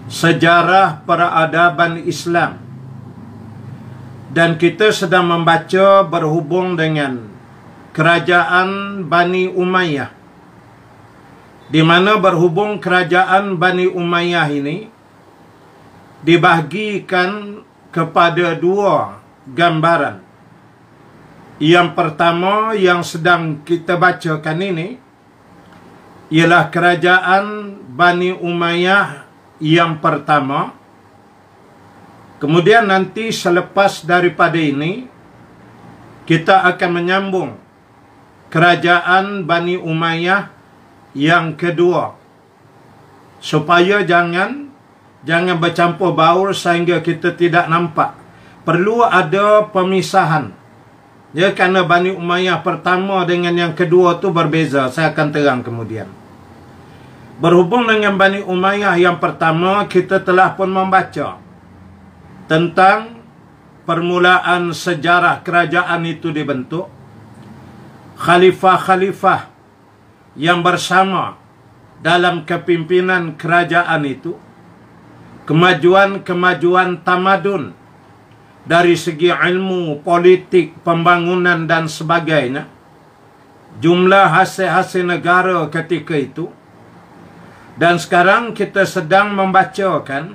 sejarah peradaban Islam. Dan kita sedang membaca berhubung dengan kerajaan Bani Umayyah, di mana berhubung kerajaan Bani Umayyah ini dibahagikan kepada dua gambaran. Yang pertama yang sedang kita bacakan ini ialah kerajaan Bani Umayyah yang pertama. Kemudian nanti selepas daripada ini kita akan menyambung kerajaan Bani Umayyah yang kedua, supaya jangan bercampur baur sehingga kita tidak nampak. Perlu ada pemisahan. Ya, kerana Bani Umayyah pertama dengan yang kedua tu berbeza. Saya akan terang kemudian. Berhubung dengan Bani Umayyah yang pertama, kita telah pun membaca tentang permulaan sejarah kerajaan itu dibentuk. Khalifah-khalifah yang bersama dalam kepimpinan kerajaan itu, kemajuan-kemajuan tamadun dari segi ilmu, politik, pembangunan dan sebagainya, jumlah hasil-hasil negara ketika itu. Dan sekarang kita sedang membacakan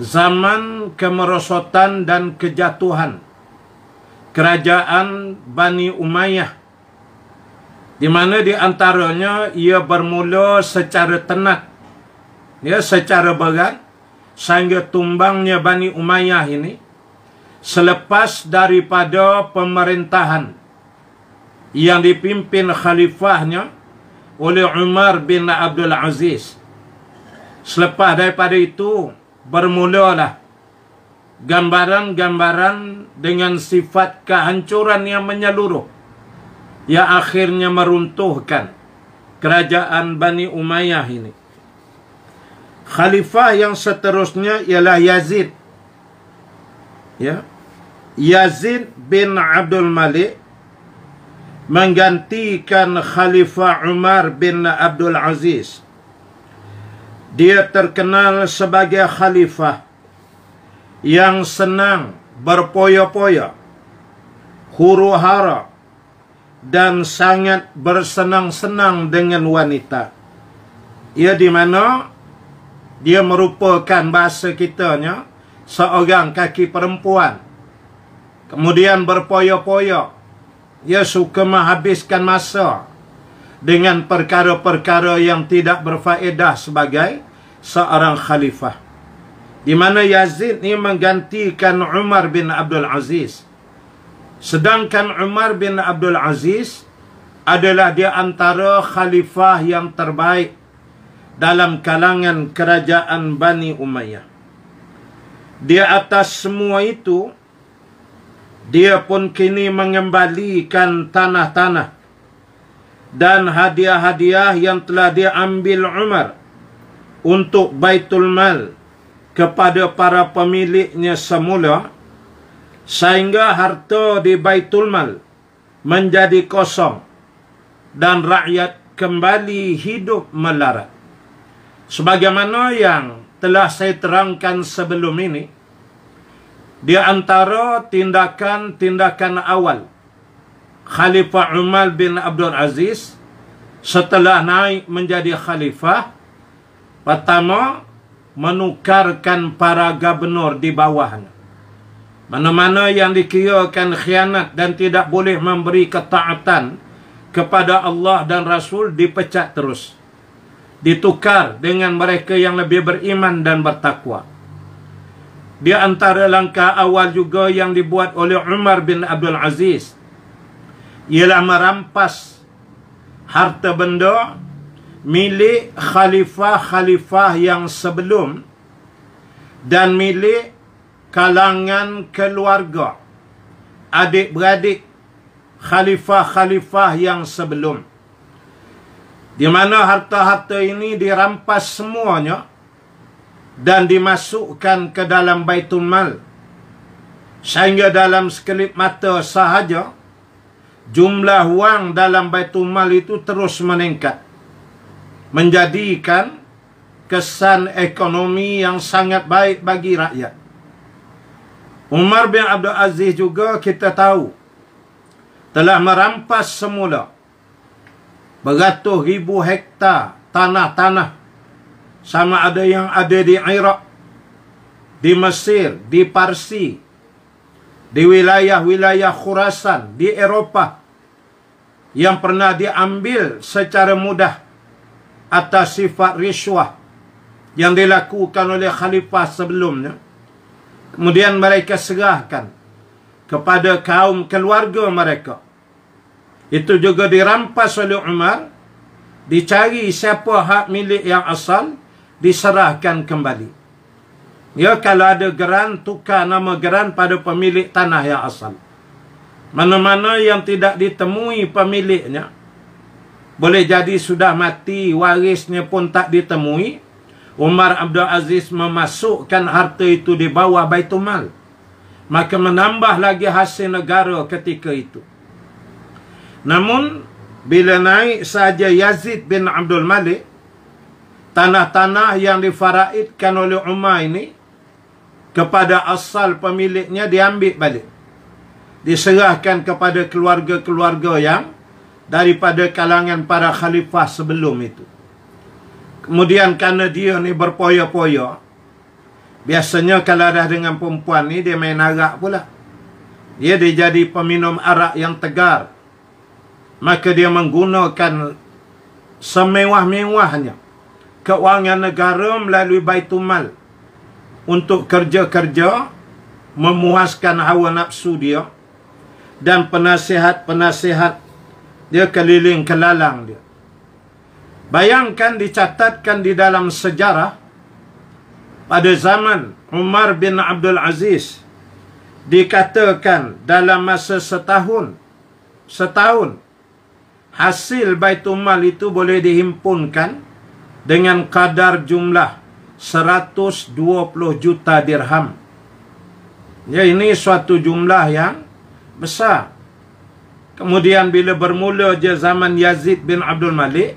zaman kemerosotan dan kejatuhan kerajaan Bani Umayyah, di mana di antaranya ia bermula secara tenat, ya, secara berat, sehingga tumbangnya Bani Umayyah ini selepas daripada pemerintahan yang dipimpin khalifahnya oleh Umar bin Abdul Aziz. Selepas daripada itu bermulalah gambaran-gambaran dengan sifat kehancuran yang menyeluruh, yang akhirnya meruntuhkan kerajaan Bani Umayyah ini. Khalifah yang seterusnya ialah Yazid. Ya. Yazid bin Abdul Malik menggantikan Khalifah Umar bin Abdul Aziz. Dia terkenal sebagai khalifah yang senang berpoya-poya, huru-hara, dan sangat bersenang-senang dengan wanita. Ia di mana dia merupakan bahasa kitanya seorang kaki perempuan. Kemudian berpoya-poya. Ia suka menghabiskan masa dengan perkara-perkara yang tidak berfaedah sebagai seorang khalifah. Di mana Yazid ini menggantikan Umar bin Abdul Aziz. Sedangkan Umar bin Abdul Aziz adalah di antara khalifah yang terbaik dalam kalangan kerajaan Bani Umayyah. Di atas semua itu, dia pun kini mengembalikan tanah-tanah dan hadiah-hadiah yang telah diambil Umar untuk Baitul Mal kepada para pemiliknya semula, sehingga harta di Baitul Mal menjadi kosong dan rakyat kembali hidup melarat. Sebagaimana yang telah saya terangkan sebelum ini, di antara tindakan-tindakan awal Khalifah Umar bin Abdul Aziz setelah naik menjadi khalifah, pertama, menukarkan para gubernur di bawahnya. Mana-mana yang dikirakan khianat dan tidak boleh memberi ketaatan kepada Allah dan Rasul dipecat terus. Ditukar dengan mereka yang lebih beriman dan bertakwa. Di antara langkah awal juga yang dibuat oleh Umar bin Abdul Aziz ialah merampas harta benda milik khalifah-khalifah yang sebelum dan milik kalangan keluarga, adik-beradik khalifah-khalifah yang sebelum. Di mana harta-harta ini dirampas semuanya dan dimasukkan ke dalam Baitul Mal, sehingga dalam sekelip mata sahaja jumlah wang dalam Baitul Mal itu terus meningkat, menjadikan kesan ekonomi yang sangat baik bagi rakyat. Umar bin Abdul Aziz juga kita tahu telah merampas semula beratus ribu hektar tanah-tanah, sama ada yang ada di Iraq, di Mesir, di Parsi, di wilayah-wilayah Khurasan, di Eropah, yang pernah diambil secara mudah atas sifat riswah yang dilakukan oleh khalifah sebelumnya. Kemudian mereka serahkan kepada kaum keluarga mereka. Itu juga dirampas oleh Umar. Dicari siapa hak milik yang asal, diserahkan kembali. Ya, kalau ada geran, tukar nama geran pada pemilik tanah yang asal. Mana-mana yang tidak ditemui pemiliknya, boleh jadi sudah mati, warisnya pun tak ditemui, Umar Abdul Aziz memasukkan harta itu di bawah Baitul Mal. Maka menambah lagi hasil negara ketika itu. Namun, bila naik saja Yazid bin Abdul Malik, tanah-tanah yang difaraidkan oleh Umar ini kepada asal pemiliknya diambil balik. Diserahkan kepada keluarga-keluarga yang daripada kalangan para khalifah sebelum itu. Kemudian kerana dia ni berpoya-poya, biasanya kalau dah dengan perempuan ni, dia main arak pula. Dia jadi peminum arak yang tegar. Maka dia menggunakan semewah-mewahnya keuangan negara melalui Baitul Mal untuk kerja-kerja memuaskan hawa nafsu dia, dan penasihat-penasihat dia keliling kelalang dia. Bayangkan, dicatatkan di dalam sejarah pada zaman Umar bin Abdul Aziz, dikatakan dalam masa setahun hasil Baitul Mal itu boleh dihimpunkan dengan kadar jumlah 120 juta dirham. Ya, ini suatu jumlah yang besar. Kemudian bila bermula je zaman Yazid bin Abdul Malik,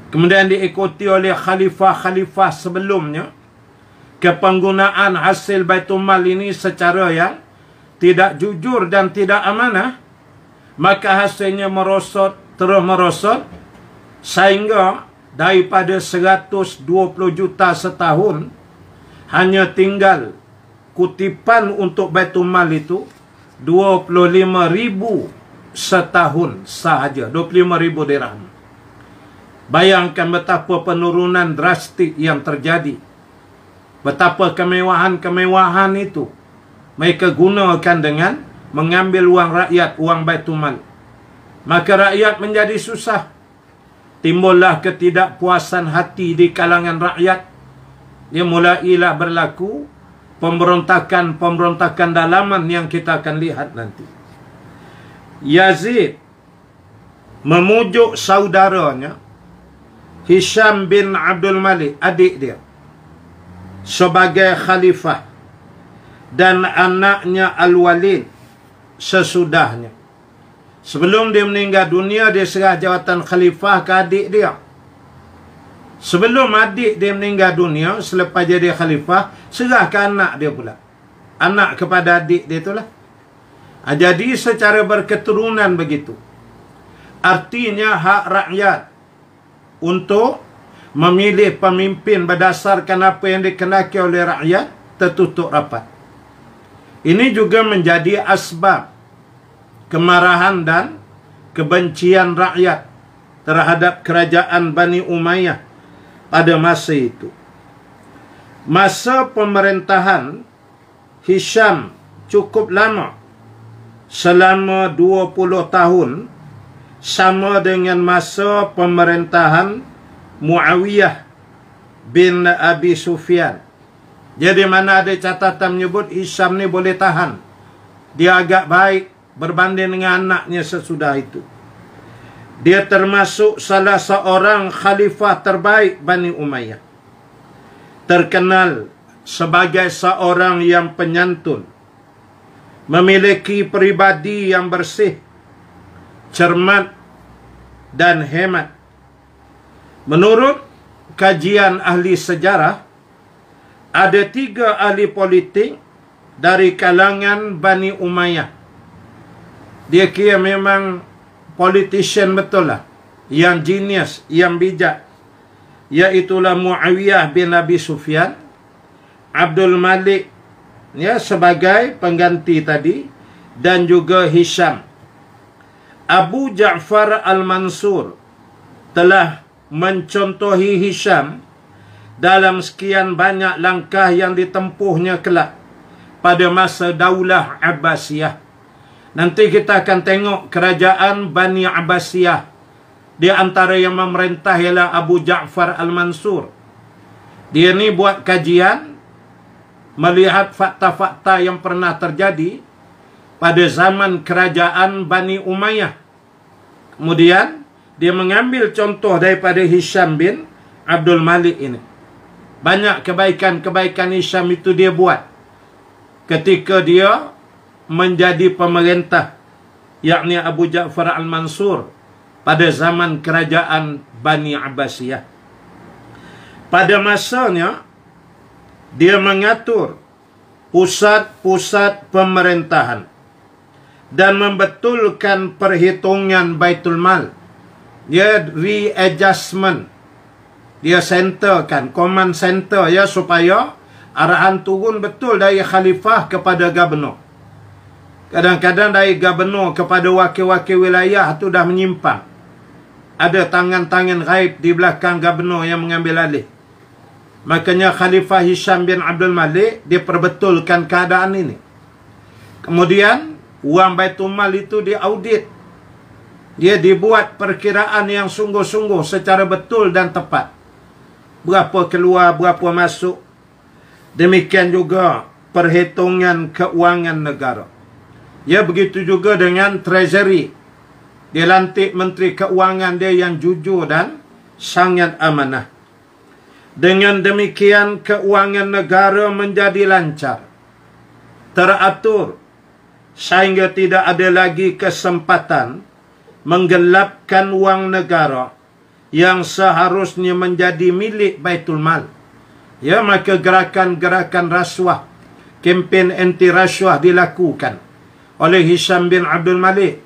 kemudian diikuti oleh khalifah-khalifah sebelumnya, kepenggunaan hasil Baitul Mal ini secara yang tidak jujur dan tidak amanah, maka hasilnya merosot, terus merosot, sehingga daripada 120 juta setahun, hanya tinggal kutipan untuk Baitul Mal itu 25,000 setahun sahaja, 25,000 dirham. Bayangkan betapa penurunan drastik yang terjadi. Betapa kemewahan-kemewahan itu mereka gunakan dengan mengambil wang rakyat, wang Baitul Mal. Maka rakyat menjadi susah. Timbullah ketidakpuasan hati di kalangan rakyat. Dia mulailah berlaku pemberontakan dalaman yang kita akan lihat nanti. Yazid memujuk saudaranya Hisham bin Abdul Malik, adik dia, sebagai khalifah, dan anaknya Al-Walid sesudahnya. Sebelum dia meninggal dunia, dia serah jawatan khalifah ke adik dia. Sebelum adik dia meninggal dunia, selepas jadi khalifah, serah ke anak dia pula. Anak kepada adik dia itulah. Jadi secara berketurunan begitu. Artinya hak rakyat untuk memilih pemimpin berdasarkan apa yang dikenaki oleh rakyat tertutup rapat. Ini juga menjadi asbab kemarahan dan kebencian rakyat terhadap kerajaan Bani Umayyah pada masa itu. Masa pemerintahan Hisham cukup lama, selama 20 tahun, sama dengan masa pemerintahan Muawiyah bin Abi Sufyan. Jadi mana ada catatan menyebut Hisham ni boleh tahan. Dia agak baik berbanding dengan anaknya sesudah itu. Dia termasuk salah seorang khalifah terbaik Bani Umayyah. Terkenal sebagai seorang yang penyantun, memiliki pribadi yang bersih, cermat dan hemat. Menurut kajian ahli sejarah, ada 3 ahli politik dari kalangan Bani Umayyah. Dia kira memang politician betul lah, yang genius, yang bijak, iaitulah Muawiyah bin Abi Sufyan, Abdul Malik ya sebagai pengganti tadi, dan juga Hisham. Abu Ja'far Al-Mansur telah mencontohi Hisham dalam sekian banyak langkah yang ditempuhnya kelak pada masa Daulah Abbasiyah. Nanti kita akan tengok kerajaan Bani Abbasiyah. Di antara yang memerintah ialah Abu Ja'far Al-Mansur. Dia ni buat kajian, melihat fakta-fakta yang pernah terjadi pada zaman kerajaan Bani Umayyah. Kemudian dia mengambil contoh daripada Hisham bin Abdul Malik ini. Banyak kebaikan-kebaikan Hisham itu dia buat ketika dia menjadi pemerintah, yakni Abu Ja'far Al-Mansur pada zaman kerajaan Bani Abbasiyah. Pada masanya dia mengatur pusat-pusat pemerintahan dan membetulkan perhitungan Baitul Mal. Dia readjustment, dia centerkan, command center ya, supaya arahan turun betul dari khalifah kepada gubernur. Kadang-kadang dari gubernur kepada wakil-wakil wilayah tu dah menyimpang. Ada tangan-tangan gaib di belakang gubernur yang mengambil alih. Makanya Khalifah Hisham bin Abdul Malik dia perbetulkan keadaan ini. Kemudian wang Baitul Mal itu diaudit. Dia dibuat perkiraan yang sungguh-sungguh secara betul dan tepat. Berapa keluar, berapa masuk. Demikian juga perhitungan keuangan negara. Ya, begitu juga dengan treasury. Dia lantik menteri keuangan dia yang jujur dan sangat amanah. Dengan demikian keuangan negara menjadi lancar, teratur, sehingga tidak ada lagi kesempatan menggelapkan wang negara yang seharusnya menjadi milik Baitul Mal. Ya, maka gerakan-gerakan rasuah, kempen anti rasuah dilakukan oleh Hisham bin Abdul Malik.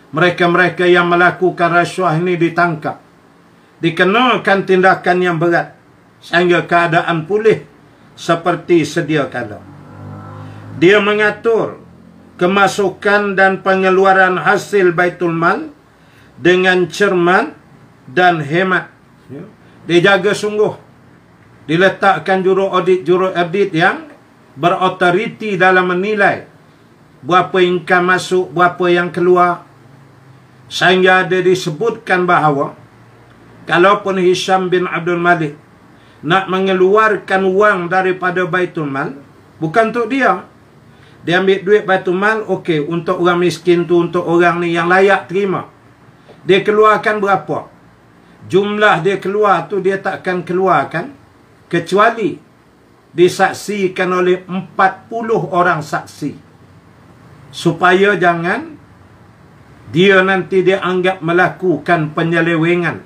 Mereka-mereka yang melakukan rasuah ini ditangkap, dikenakan tindakan yang berat, sehingga keadaan pulih seperti sedia kala. Dia mengatur kemasukan dan pengeluaran hasil Baitul Mal dengan cermat dan hemat. Dia jaga sungguh. Diletakkan juru audit yang berautoriti dalam menilai berapa income masuk, berapa yang keluar. Sehingga ada disebutkan bahawa kalaupun Hisham bin Abdul Malik nak mengeluarkan wang daripada Baitul Mal, bukan untuk dia. Dia ambil duit Baitul Mal, okey, untuk orang miskin tu, untuk orang ni yang layak terima. Dia keluarkan berapa? Jumlah dia keluar tu dia takkan keluarkan kecuali disaksikan oleh 40 orang saksi. Supaya jangan dia nanti dia anggap melakukan penyelewengan,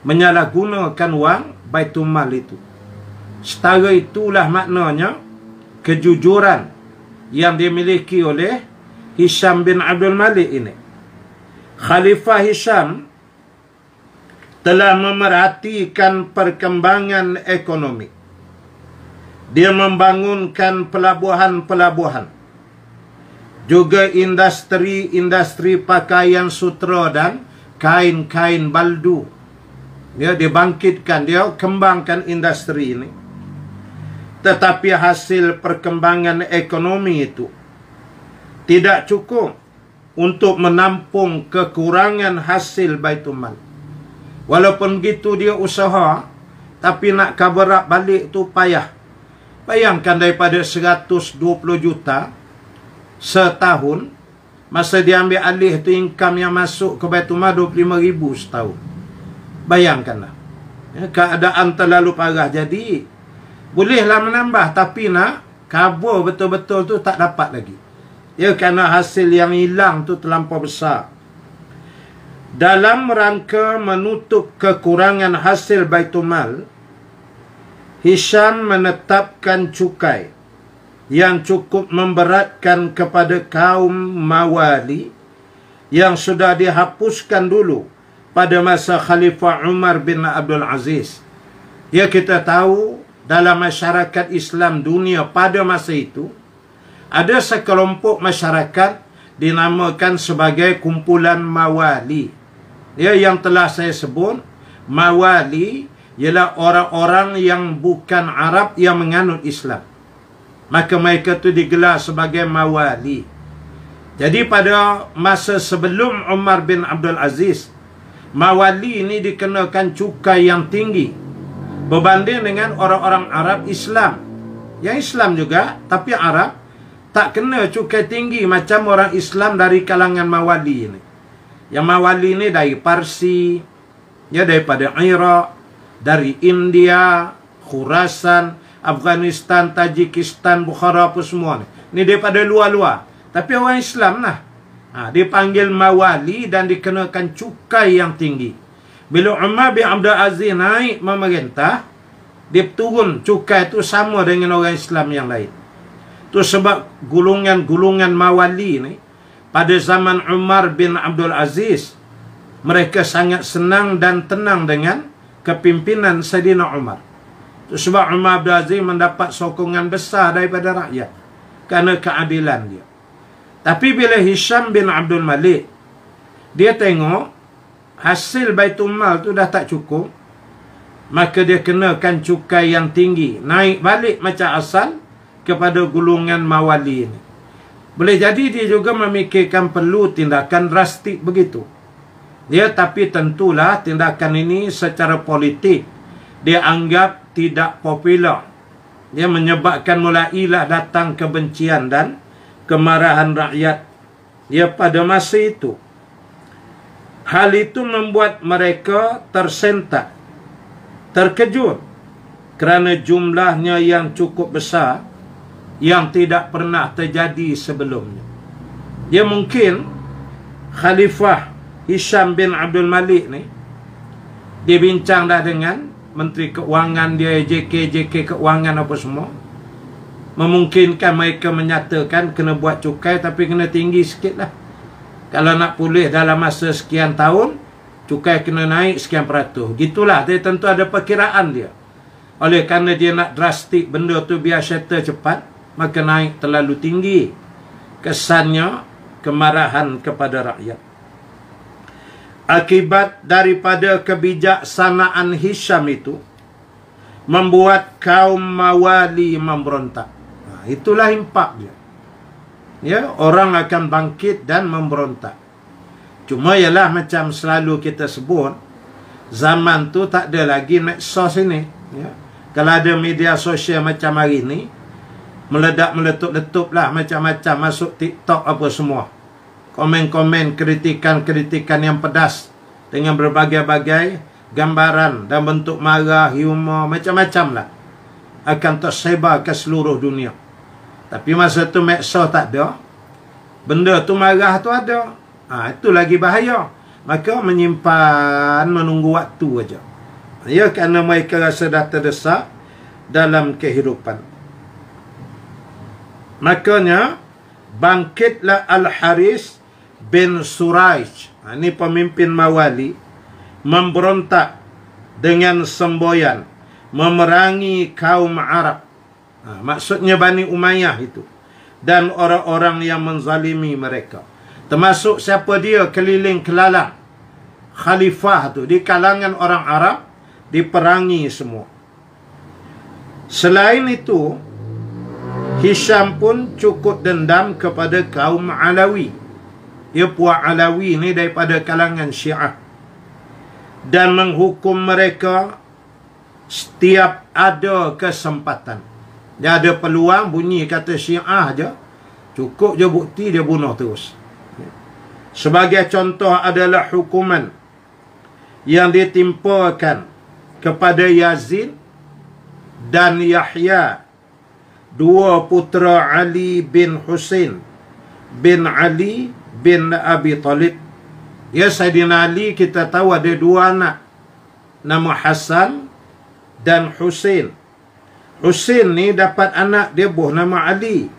menyalahgunakan wang Baitul Mal itu. Setara itulah maknanya kejujuran yang dimiliki oleh Hisham bin Abdul Malik ini. Khalifah Hisham telah memerhatikan perkembangan ekonomi. Dia membangunkan pelabuhan-pelabuhan, juga industri-industri pakaian sutra dan kain-kain baldu. Dia dibangkitkan, dia kembangkan industri ini. Tetapi hasil perkembangan ekonomi itu tidak cukup untuk menampung kekurangan hasil Baitul Mal. Walaupun begitu dia usaha, tapi nak cover up balik tu payah. Bayangkan daripada 120 juta setahun, masa dia ambil alih tu income yang masuk ke Baitul Mal 25,000 setahun. Bayangkanlah. Ya, keadaan terlalu parah. Jadi bolehlah menambah, tapi nak cover betul-betul tu tak dapat lagi. Ya, kerana hasil yang hilang tu terlampau besar. Dalam rangka menutup kekurangan hasil Baitul Mal, Hisham menetapkan cukai yang cukup memberatkan kepada kaum Mawali yang sudah dihapuskan dulu pada masa Khalifah Umar bin Abdul Aziz. Ya, kita tahu dalam masyarakat Islam dunia pada masa itu ada sekelompok masyarakat dinamakan sebagai kumpulan Mawali. Ya, yang telah saya sebut, Mawali ialah orang-orang yang bukan Arab yang menganut Islam. Maka mereka itu digelar sebagai Mawali. Jadi pada masa sebelum Umar bin Abdul Aziz, Mawali ini dikenakan cukai yang tinggi berbanding dengan orang-orang Arab Islam. Yang Islam juga, tapi Arab tak kena cukai tinggi macam orang Islam dari kalangan Mawali ini. Yang Mawali ini dari Parsi, ya, daripada Iraq, dari India, Khurasan, Afghanistan, Tajikistan, Bukhara, apa semua ni. Ni daripada luar-luar. Tapi orang Islam lah. Dipanggil Mawali dan dikenakan cukai yang tinggi. Bila Umar bin Abdul Aziz naik memerintah, dia turun cukai itu sama dengan orang Islam yang lain. Itu sebab gulungan-gulungan Mawali ni pada zaman Umar bin Abdul Aziz, mereka sangat senang dan tenang dengan kepimpinan Saidina Umar. Itu sebab Umar bin Abdul Aziz mendapat sokongan besar daripada rakyat kerana keadilan dia. Tapi bila Hisham bin Abdul Malik, dia tengok hasil Baitul Mal tu dah tak cukup, maka dia kenakan cukai yang tinggi, naik balik macam asal kepada gulungan Mawali ini. Boleh jadi dia juga memikirkan perlu tindakan drastik begitu. Dia tapi tentulah tindakan ini secara politik dia anggap tidak popular. Dia menyebabkan mulailah datang kebencian dan kemarahan rakyat dia pada masa itu. Hal itu membuat mereka tersentak, terkejut kerana jumlahnya yang cukup besar yang tidak pernah terjadi sebelumnya. Dia mungkin Khalifah Hisham bin Abdul Malik ni, dia bincang dah dengan Menteri Keuangan dia, JK Keuangan apa semua, memungkinkan mereka menyatakan kena buat cukai tapi kena tinggi sikit lah. Kalau nak pulih dalam masa sekian tahun, cukai kena naik sekian peratus. Gitulah, dia tentu ada perkiraan dia. Oleh kerana dia nak drastik benda tu biar settle cepat, maka naik terlalu tinggi. Kesannya kemarahan kepada rakyat. Akibat daripada kebijaksanaan Hisham itu membuat kaum Mawali memberontak. Itulah impak dia. Ya, orang akan bangkit dan memberontak. Cuma ialah macam selalu kita sebut, zaman tu tak ada lagi medsos ini. Ya. Kalau ada media sosial macam hari ni, meledak-meletup-letup lah macam-macam, masuk TikTok apa semua. Komen-komen, kritikan-kritikan yang pedas dengan berbagai-bagai gambaran dan bentuk marah, humor, macam-macam lah akan tersebar ke seluruh dunia. Tapi masa tu medsos tak ada, benda tu marah tu ada. Itu lagi bahaya. Maka menyimpan, menunggu waktu aja. Ya, kerana mereka rasa dah terdesak dalam kehidupan. Makanya bangkitlah Al-Haris bin Suraij, ini pemimpin Mawali, memberontak dengan semboyan memerangi kaum Arab. Maksudnya Bani Umayyah itu, dan orang-orang yang menzalimi mereka. Termasuk siapa dia keliling kelalang khalifah tu di kalangan orang Arab, diperangi semua. Selain itu, Hisham pun cukup dendam kepada kaum Alawi. Ya, puak Alawi ni daripada kalangan Syiah, dan menghukum mereka setiap ada kesempatan. Dia ada peluang bunyi kata Syiah aja, cukup je bukti, dia bunuh terus. Sebagai contoh adalah hukuman yang ditimpakan kepada Yazid dan Yahya, dua putera Ali bin Husain bin Ali bin Abi Talib. Ya, Saidina Ali kita tahu ada dua anak, nama Hasan dan Husain. Husain ni dapat anak dia buah nama Ali.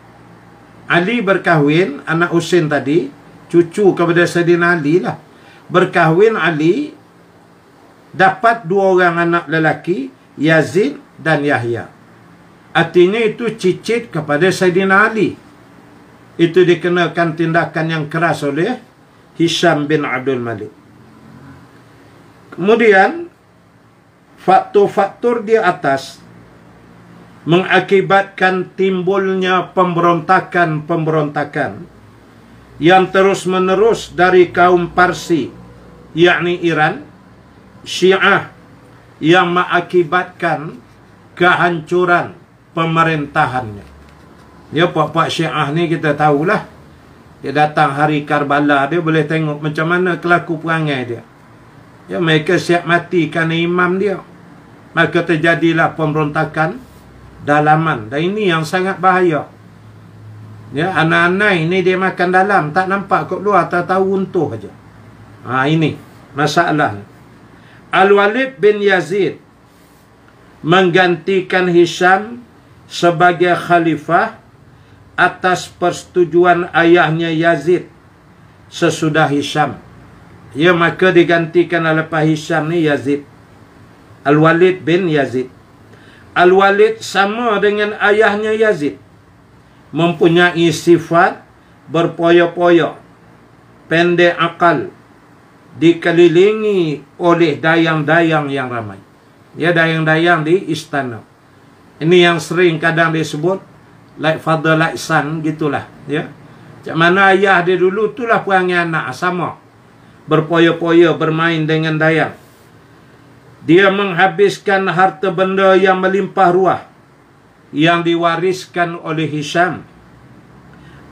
Ali berkahwin, anak Husain tadi, cucu kepada Saidina Ali lah. Berkahwin Ali, dapat 2 orang anak lelaki, Yazid dan Yahya. Artinya itu cicit kepada Saidina Ali. Itu dikenakan tindakan yang keras oleh Hisham bin Abdul Malik. Kemudian, faktor-faktor di atas mengakibatkan timbulnya pemberontakan-pemberontakan yang terus-menerus dari kaum Parsi, yakni Iran, Syiah, yang mengakibatkan kehancuran pemerintahannya. Ya, puak-puak Syiah ni kita tahulah. Dia datang hari Karbala, dia boleh tengok macam mana kelaku perangai dia. Ya, mereka siap mati kerana imam dia. Maka terjadilah pemberontakan dalaman. Dan ini yang sangat bahaya. Ya, anak-anak ini dia makan dalam, tak nampak kat luar, tak tahu untuh aja. Ini masalah. Al-Walid bin Yazid menggantikan Hisham sebagai khalifah atas persetujuan ayahnya Yazid sesudah Hisham. Ya, maka digantikan lepas Hisham ni Yazid. Al-Walid bin Yazid. Al-Walid sama dengan ayahnya Yazid. Mempunyai sifat berpoya-poya, pendek akal, dikelilingi oleh dayang-dayang yang ramai. Ya, dayang-dayang di istana. Ini yang sering kadang disebut like father like son, gitulah. Ya, macam mana ayah dia dulu, itulah perangai anak sama. Berpoya-poya, bermain dengan dayang. Dia menghabiskan harta benda yang melimpah ruah yang diwariskan oleh Hisham.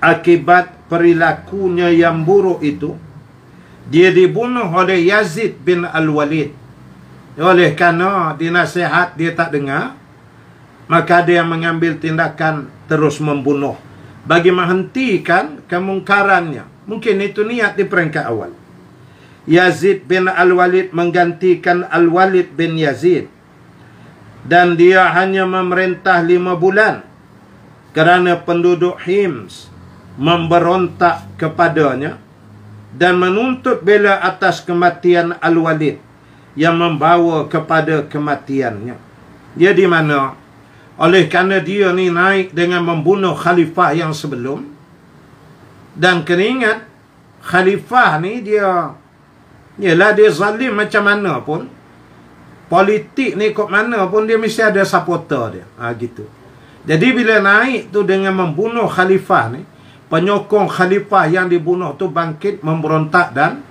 Akibat perilakunya yang buruk itu, dia dibunuh oleh Yazid bin Al-Walid. Oleh kerana dinasihat dia tak dengar, maka dia mengambil tindakan terus membunuh bagi menghentikan kemungkarannya. Mungkin itu niat di peringkat awal. Yazid bin Al-Walid menggantikan Al-Walid bin Yazid. Dan dia hanya memerintah 5 bulan. Kerana penduduk Hims memberontak kepadanya dan menuntut bela atas kematian Al-Walid yang membawa kepada kematiannya. Dia di mana? Oleh kerana dia ni naik dengan membunuh khalifah yang sebelum. Dan kena ingat, khalifah ni dia, yalah dia zalim macam mana pun, politik ni kok mana pun dia mesti ada supporter dia. Gitu. Jadi bila naik tu dengan membunuh khalifah ni, penyokong khalifah yang dibunuh tu bangkit memberontak dan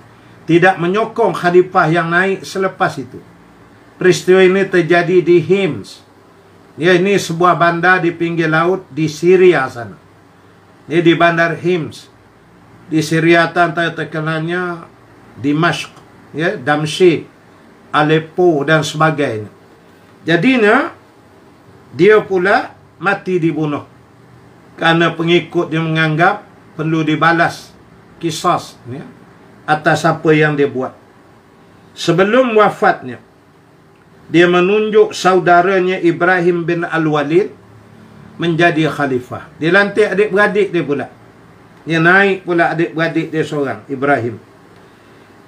tidak menyokong khalifah yang naik selepas itu. Peristiwa ini terjadi di Hims. Ya, ini sebuah bandar di pinggir laut di Syria sana. Ini di bandar Hims. Di Syria antara terkenalnya Dimashq, ya, Damsyik, Aleppo dan sebagainya. Jadinya dia pula mati dibunuh kerana pengikut dia menganggap perlu dibalas qisas, ya, atas apa yang dia buat. Sebelum wafatnya, dia menunjuk saudaranya Ibrahim bin Al-Walid menjadi khalifah. Dia lantik adik-beradik dia pula. Dia naik pula adik-beradik dia seorang, Ibrahim.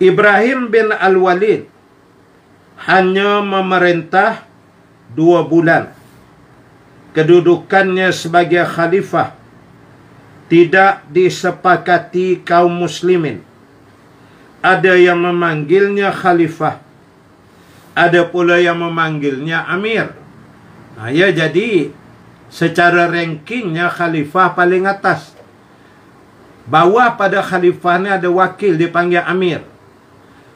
Ibrahim bin Al-Walid hanya memerintah 2 bulan. Kedudukannya sebagai khalifah tidak disepakati kaum muslimin. Ada yang memanggilnya khalifah, ada pula yang memanggilnya amir. Ya, jadi secara rankingnya khalifah paling atas. Bawah pada khalifah ni ada wakil dipanggil amir.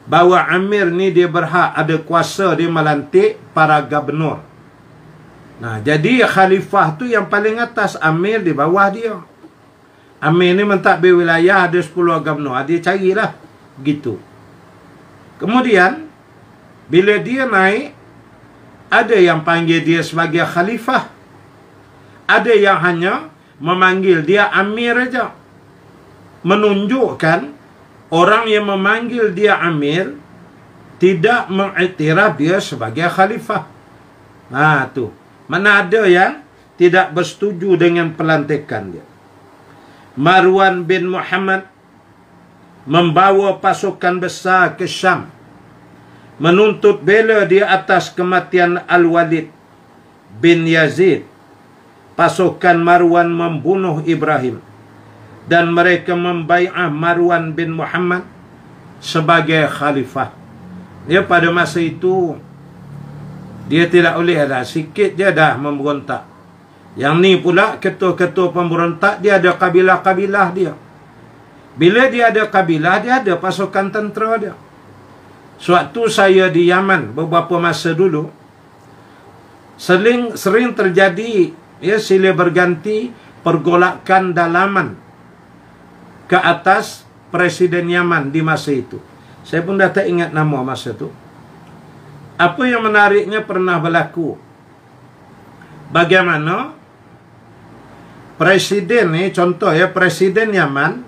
Bawah amir ni dia berhak, ada kuasa dia melantik para gubernur. Jadi khalifah tu yang paling atas, amir di bawah dia. Amir ni mentadbir wilayah, ada 10 gubernur. Dia carilah gitu. Kemudian bila dia naik, ada yang panggil dia sebagai khalifah, ada yang hanya memanggil dia amir aja. Menunjukkan orang yang memanggil dia amir tidak mengiktiraf dia sebagai khalifah. Tu. Mana ada yang tidak bersetuju dengan pelantikan dia. Marwan bin Muhammad membawa pasukan besar ke Syam, menuntut bela di atas kematian Al-Walid bin Yazid. Pasukan Marwan membunuh Ibrahim dan mereka membai'ah Marwan bin Muhammad sebagai khalifah. Dia pada masa itu dia tidak boleh dah, sikit dia dah memberontak. Yang ni pula ketua-ketua pemberontak, dia ada kabilah-kabilah dia. Bila dia ada kabilah, dia ada pasukan tentera dia. Sewaktu saya di Yaman beberapa masa dulu, sering terjadi silih berganti pergolakan dalaman ke atas Presiden Yaman di masa itu. Saya pun dah tak ingat nama masa itu. Apa yang menariknya pernah berlaku, bagaimana Presiden ni, contoh Presiden Yaman,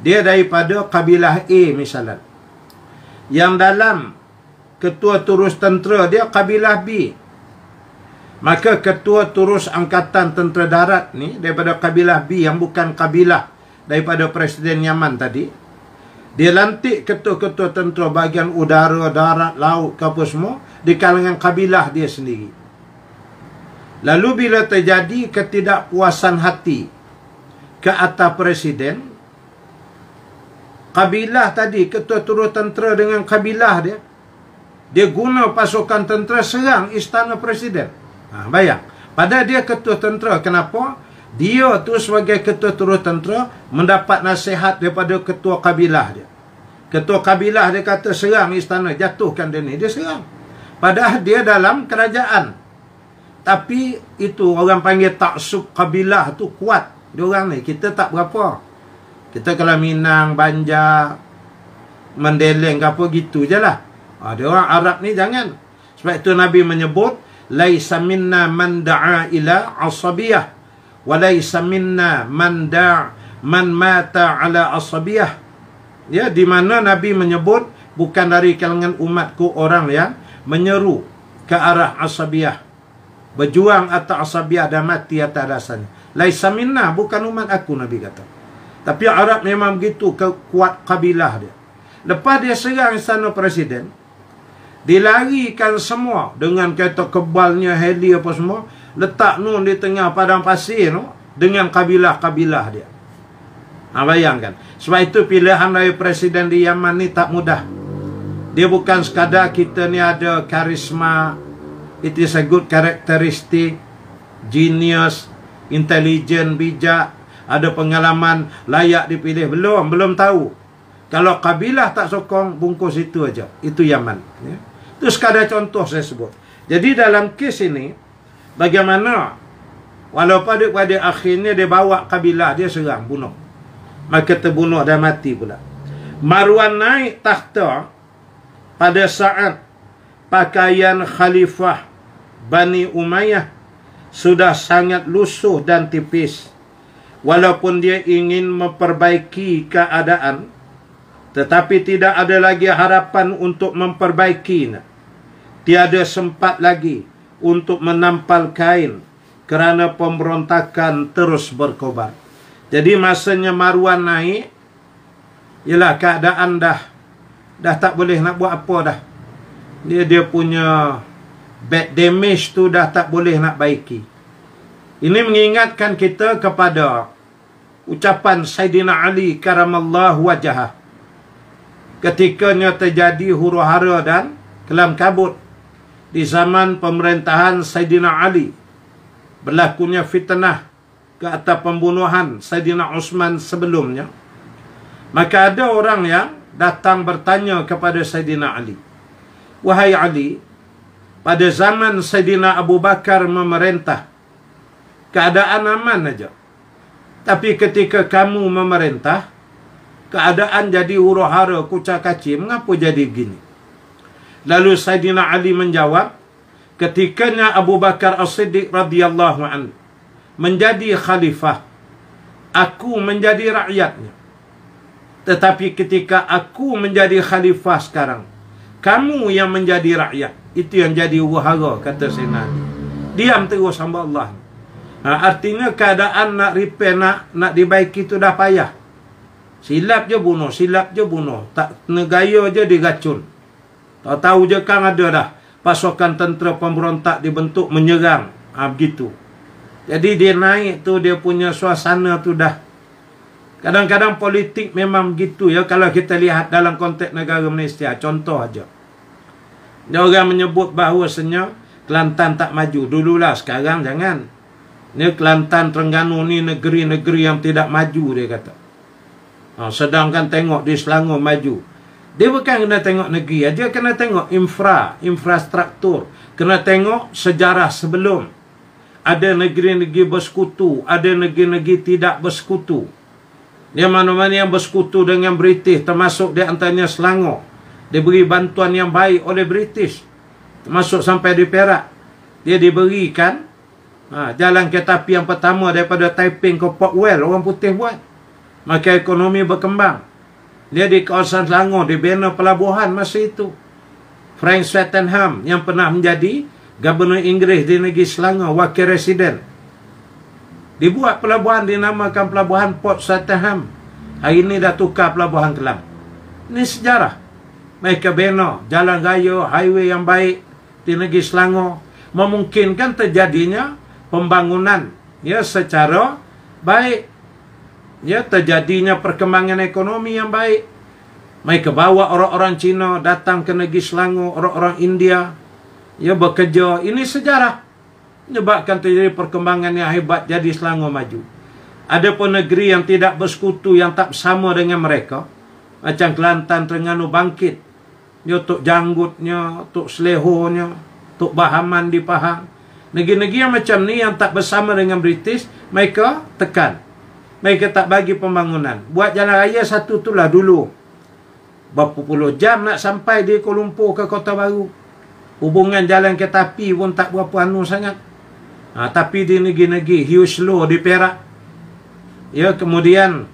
dia daripada kabilah A misalnya. Yang dalam ketua turus tentera dia kabilah B. Maka ketua turus angkatan tentera darat ni daripada kabilah B yang bukan kabilah daripada Presiden Yaman tadi. Dia lantik ketua-ketua tentera bahagian udara, darat, laut ke apa semua di kalangan kabilah dia sendiri. Lalu bila terjadi ketidakpuasan hati ke atas Presiden, kabilah tadi, ketua turus tentera dengan kabilah dia guna pasukan tentera serang istana Presiden. Bayang, pada dia ketua tentera, kenapa? Dia tu sebagai ketua turut tentera mendapat nasihat daripada ketua kabilah dia. Ketua kabilah dia kata serang istana, jatuhkan dia ni, dia serang. Padahal dia dalam kerajaan. Tapi itu orang panggil taksub kabilah tu kuat. Dia orang ni, kita tak berapa. Kita kalau Minang, Banjar, Mendeleng ke apa gitu je lah. Dia orang Arab ni jangan. Sebab itu Nabi menyebut, laisa minna man da'a ila asabiyah wa laisa minna man mata ala asabiyah. Ya, di mana Nabi menyebut bukan dari kalangan umatku orang yang menyeru ke arah asabiyah, berjuang atas asabiyah dan mati atas dasarnya. Laisa minna, bukan umat aku, Nabi kata. Tapi Arab memang begitu kuat kabilah dia. Lepas dia serang istana Presiden, dilarikan semua dengan kereta kebalnya, heli apa semua, letak nun di tengah padang pasir dengan kabilah-kabilah dia. Bayangkan. Sebab itu pilihan dari Presiden di Yaman ni tak mudah. Dia bukan sekadar kita ni ada karisma, it is a good characteristic, genius, intelligent, bijak, ada pengalaman, layak dipilih. Belum tahu. Kalau kabilah tak sokong, bungkus itu aja. Itu Yaman. Ya. Itu sekadar contoh saya sebut. Jadi dalam kes ini, bagaimana walaupun pada akhirnya dia bawa kabilah, dia serang, bunuh. Maka terbunuh dan mati pula. Marwan naik takhta pada saat pakaian khalifah Bani Umayyah sudah sangat lusuh dan tipis. Walaupun dia ingin memperbaiki keadaan, tetapi tidak ada lagi harapan untuk memperbaikinya. Tiada sempat lagi untuk menampal kain kerana pemberontakan terus berkobar. Jadi masanya Marwan naik, ialah keadaan dah tak boleh nak buat apa dah. Dia punya bad damage tu dah tak boleh nak baiki. Ini mengingatkan kita kepada ucapan Sayyidina Ali karamallahu wajhah. Ketikanya terjadi huru-hara dan kelam kabut di zaman pemerintahan Sayyidina Ali, berlakunya fitnah ke atas pembunuhan Sayyidina Uthman sebelumnya. Maka ada orang yang datang bertanya kepada Sayyidina Ali, wahai Ali, pada zaman Sayyidina Abu Bakar memerintah, keadaan aman aja. Tapi ketika kamu memerintah, keadaan jadi huru-hara, kucak-kacir. Mengapa jadi begini? Lalu Sayyidina Ali menjawab, ketikanya Abu Bakar As-Siddiq radhiyallahu anhu menjadi khalifah, aku menjadi rakyatnya. Tetapi ketika aku menjadi khalifah sekarang, kamu yang menjadi rakyat. Itu yang jadi huru-hara, kata Sayyidina Ali. Diam terus hamba Allah. Artinya keadaan nak repair, nak dibaiki tu dah payah. Silap je bunuh, silap je bunuh. Tak negaya je diracun. Tahu je kan ada dah pasukan tentera pemberontak dibentuk menyerang. Begitu. Jadi dia naik tu, dia punya suasana tu dah. Kadang-kadang politik memang begitu ya. Kalau kita lihat dalam konteks negara Malaysia, contoh aja. Dia orang menyebut bahawasanya Kelantan tak maju. Dululah, sekarang jangan. Ni Kelantan, Terengganu ni negeri-negeri yang tidak maju, dia kata. Sedangkan tengok di Selangor maju. Dia bukan kena tengok negeri aja, kena tengok infrastruktur. Kena tengok sejarah sebelum. Ada negeri-negeri bersekutu, ada negeri-negeri tidak bersekutu. Dia mana-mana yang bersekutu dengan British, termasuk di antaranya Selangor. Dia beri bantuan yang baik oleh British, termasuk sampai di Perak. Dia diberikan jalan kereta api yang pertama daripada Taiping ke Port Well, orang putih buat. Maka ekonomi berkembang. Dia di kawasan Selangor dibina pelabuhan masa itu. Frank Swettenham yang pernah menjadi Gubernur Inggeris di negeri Selangor, wakil residen, dibuat pelabuhan, dinamakan pelabuhan Port Swettenham. Hari ini dah tukar pelabuhan Kelang. Ini sejarah. Mereka bina jalan raya, highway yang baik di negeri Selangor, memungkinkan terjadinya pembangunan ya secara baik. Ya, terjadinya perkembangan ekonomi yang baik. Mereka bawa orang-orang Cina datang ke negeri Selangor, orang-orang India ya bekerja. Ini sejarah menyebabkan terjadi perkembangan yang hebat, jadi Selangor maju. Ada pun negeri yang tidak bersekutu, yang tak sama dengan mereka, macam Kelantan, Terengganu bangkit. Ya, Tok Janggutnya, Tok Selehornya, Tok Bahaman di Pahang. Negeri-negeri yang macam ni yang tak bersama dengan British, mereka tekan. Mereka tak bagi pembangunan. Buat jalan raya satu tu lah dulu. Berapa puluh jam nak sampai di Kuala Lumpur ke Kota Baru. Hubungan jalan kereta api pun tak berapa sangat. Tapi di negeri-negeri Hiuslo di Perak, ya, kemudian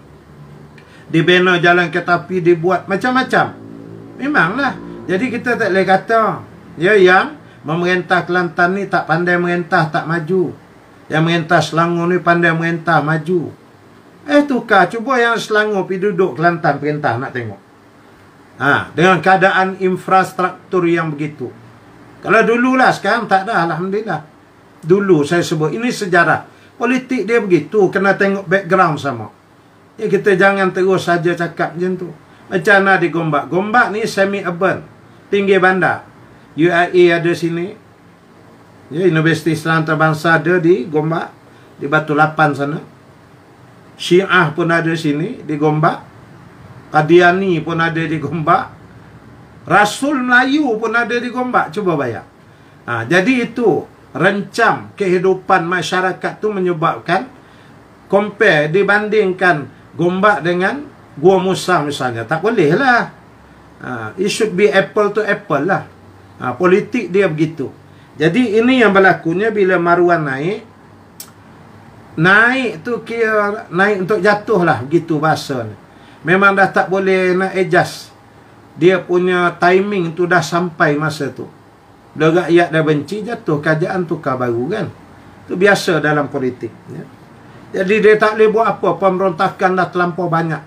dibina jalan kereta api, dibuat macam-macam. Memanglah. Jadi kita tak boleh kata ya yang memerintah Kelantan ni tak pandai merintah, tak maju. Yang merintah Selangor ni pandai merintah, maju. Tukar. Cuba yang Selangor pergi duduk Kelantan perintah, nak tengok. Dengan keadaan infrastruktur yang begitu. Kalau dululah, sekarang tak ada, alhamdulillah. Dulu saya sebut, ini sejarah. Politik dia begitu, kena tengok background sama. Ya, kita jangan terus saja cakap macam tu. Macam mana di Gombak. Gombak ni semi-urban, pinggir bandar. UIA ada sini. Ya, Universiti Islam Antarabangsa ada di Gombak, di Batu Lapan sana. Syiah pun ada sini di Gombak. Qadiani pun ada di Gombak. Rasul Melayu pun ada di Gombak. Cuba bayar. Jadi itu rencam kehidupan masyarakat tu menyebabkan compare, dibandingkan Gombak dengan Gua Musa misalnya. Tak boleh lah. It should be apple to apple lah. Politik dia begitu. Jadi ini yang berlakunya bila Marwan naik. Naik tu kira naik untuk jatuh lah, begitu bahasa ni. Memang dah tak boleh nak adjust. Dia punya timing tu dah sampai masa tu. Bila rakyat dah benci, jatuh, kerajaan tukar baru kan. Itu biasa dalam politik ya. Jadi dia tak boleh buat apa. Pemberontakan dah terlampau banyak.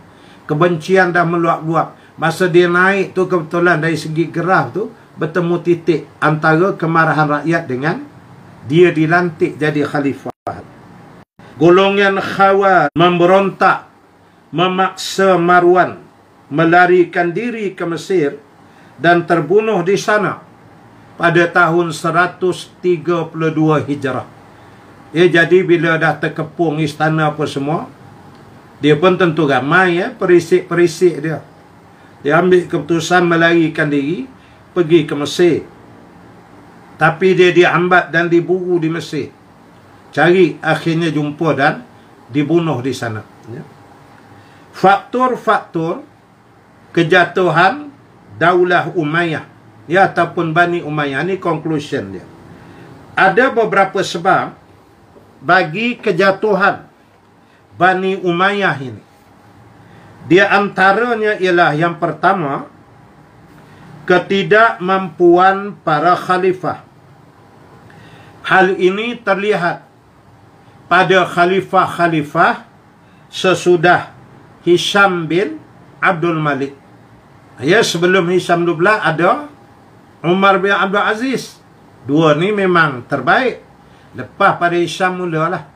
Kebencian dah meluap-luap. Masa dia naik tu kebetulan dari segi gerah tu bertemu titik antara kemarahan rakyat dengan dia dilantik jadi khalifah. Golongan Khawarij memberontak, memaksa Marwan melarikan diri ke Mesir dan terbunuh di sana pada tahun 132 Hijrah. Ya, jadi bila dah terkepung istana apa semua, dia pun tentu ramai ya, perisik-perisik dia. Dia ambil keputusan melarikan diri, pergi ke Mesir. Tapi dia dihambat dan diburu di Mesir. Cari, akhirnya jumpa dan dibunuh di sana. Faktor-faktor kejatuhan Daulah Umayyah ya, ataupun Bani Umayyah, ni conclusion dia. Ada beberapa sebab bagi kejatuhan Bani Umayyah ini. Di antaranya ialah yang pertama, ketidakmampuan para khalifah. Hal ini terlihat pada khalifah-khalifah sesudah Hisham bin Abdul Malik. Ya, sebelum Hisham 12 ada Umar bin Abdul Aziz. Dua ni memang terbaik. Lepas pada Hisham mulalah.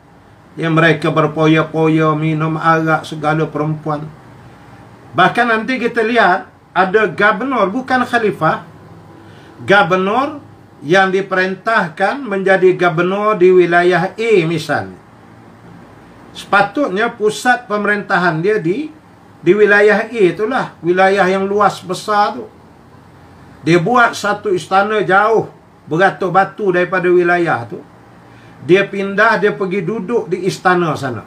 Yang mereka berpoya-poya, minum arak, segala perempuan. Bahkan nanti kita lihat, ada gubernur, bukan khalifah. Gubernur yang diperintahkan menjadi gubernur di wilayah A misalnya. Sepatutnya pusat pemerintahan dia di wilayah A itulah. Wilayah yang luas besar tu. Dia buat satu istana jauh, beratus batu daripada wilayah tu. Dia pindah, dia pergi duduk di istana sana.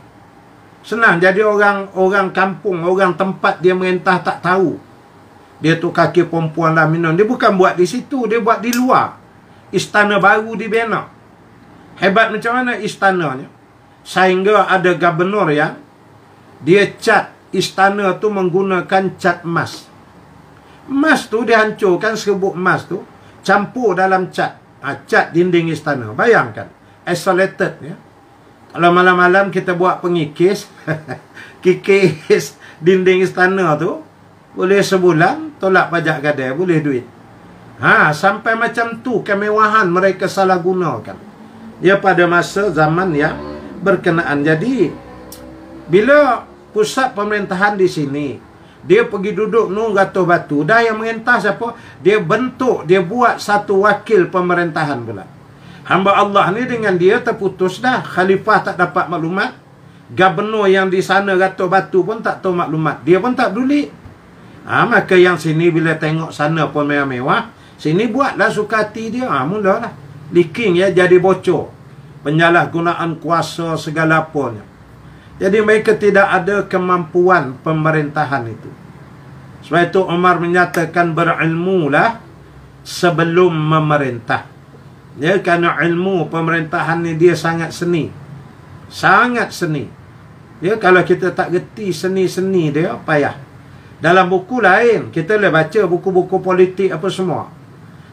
Senang, jadi orang kampung, orang tempat dia merintah tak tahu. Dia tu kaki perempuan lah minum. Dia bukan buat di situ, dia buat di luar. Istana baru dibina. Hebat macam mana istananya? Sehingga ada gubernur yang dia cat istana tu menggunakan cat emas. Emas tu dihancurkan, serbuk emas tu campur dalam cat. Cat dinding istana. Bayangkan. Isolated ya. Kalau malam-malam kita buat pengikis kikis dinding istana tu, boleh sebulan tolak pajak gadai, boleh duit. Sampai macam tu kemewahan mereka salah gunakan. Ya, pada masa zaman yang berkenaan. Jadi bila pusat pemerintahan di sini, dia pergi duduk ratus batu, dah yang merintah siapa? Dia bentuk, dia buat satu wakil pemerintahan pula. Hamba Allah ni dengan dia terputus dah. Khalifah tak dapat maklumat. Gubernur yang di sana ratus batu pun tak tahu maklumat. Dia pun tak peduli. Maka yang sini bila tengok sana pun mewah-mewah, sini buatlah suka hati dia. Mulalah leaking ya, jadi bocor. Penyalahgunaan kuasa segala apanya. Jadi mereka tidak ada kemampuan pemerintahan itu. Sebab itu Umar menyatakan berilmulah sebelum memerintah. Ya, kerana ilmu pemerintahan ni dia sangat seni. Sangat seni. Ya, kalau kita tak gerti seni-seni dia, payah. Dalam buku lain, kita boleh baca buku-buku politik apa semua.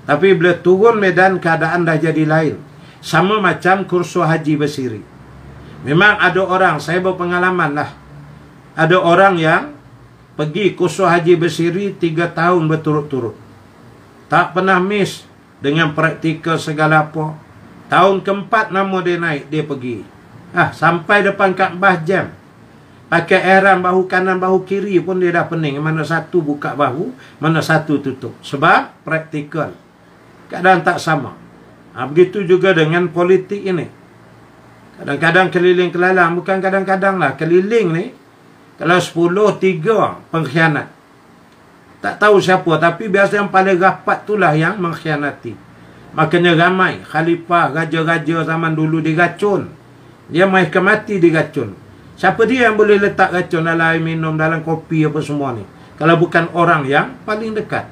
Tapi bila turun medan, keadaan dah jadi lain. Sama macam kursus Haji Basiri. Memang ada orang, saya berpengalaman lah. Ada orang yang pergi kursus Haji Basiri 3 tahun berturut-turut. Tak pernah miss dengan praktikal segala apa. Tahun keempat nama dia naik, dia pergi. Sampai depan Kaabah jam. Pakai ihram bahu kanan, bahu kiri pun dia dah pening. Mana satu buka bahu, mana satu tutup. Sebab praktikal. Keadaan tak sama. Begitu juga dengan politik ini. Kadang-kadang keliling kelalang. Bukan kadang-kadang lah. Keliling ni, kalau 10, 3 pengkhianat. Tak tahu siapa. Tapi biasa yang paling rapat itulah yang mengkhianati. Makanya ramai. Khalifah, raja-raja zaman dulu diracun. Dia mai ke mati diracun. Siapa dia yang boleh letak racun dalam air minum, dalam kopi apa semua ni? Kalau bukan orang yang paling dekat.